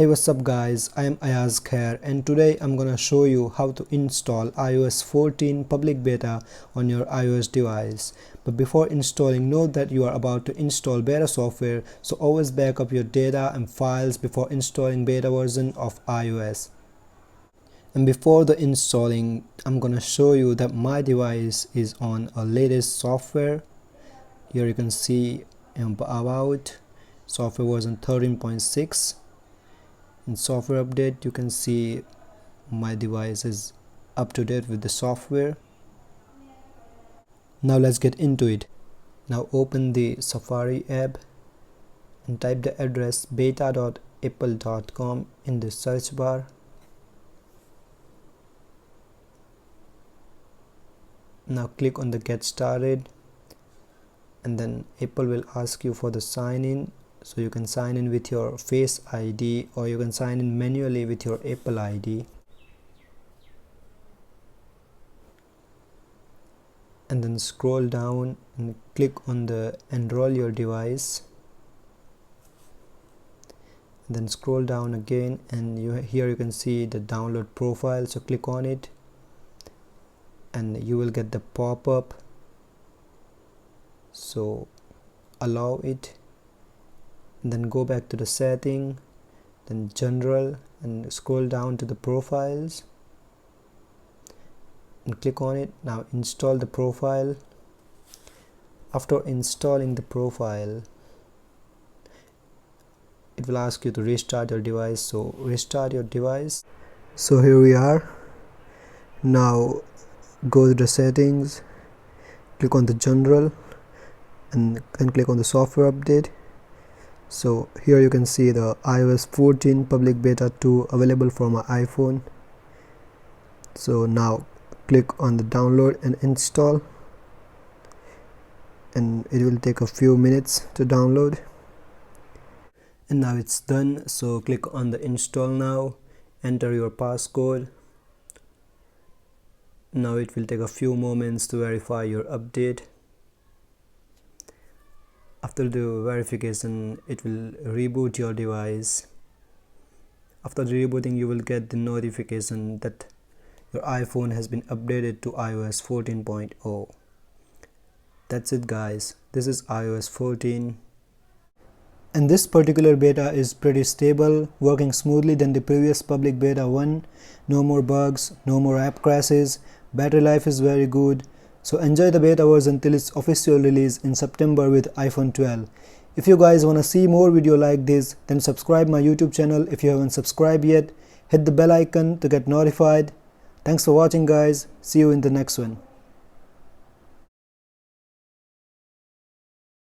Hey, what's up guys, I am Ayaz Khair and today I'm gonna show you how to install iOS 14 public beta on your iOS device. But before installing, note that you are about to install beta software, so always back up your data and files before installing beta version of iOS. And before the installing, I'm gonna show you that my device is on a latest software. Here you can see about software version 13.6. In software update, you can see my device is up to date with the software. Now let's get into it. Now open the Safari app and type the address beta.apple.com in the search bar. Now click on the get started, and then Apple will ask you for the sign in. So you can sign in with your Face ID or you can sign in manually with your Apple ID. And then scroll down and click on the enroll your device. And then scroll down again, and here you can see the download profile, so click on it and you will get the pop-up, so allow it. And then go back to the setting, then general, and scroll down to the profiles and click on it. Now install the profile. After installing the profile, it will ask you to restart your device, so restart your device. So here we are. Now go to the settings, click on the general, and then click on the software update. So here you can see the iOS 14 public beta 2 available for my iPhone. So now click on the download and install, and it will take a few minutes to download. And now it's done, so click on the install now, enter your passcode. Now it will take a few moments to verify your update. After the verification, it will reboot your device. After the rebooting, you will get the notification that your iPhone has been updated to iOS 14.0. That's it guys, this is iOS 14. And this particular beta is pretty stable, working smoothly than the previous public beta 1. No more bugs, no more app crashes, battery life is very good. So enjoy the beta version till its official release in September with iPhone 12. If you guys wanna see more video like this, then subscribe my YouTube channel if you haven't subscribed yet. Hit the bell icon to get notified. Thanks for watching guys, see you in the next one.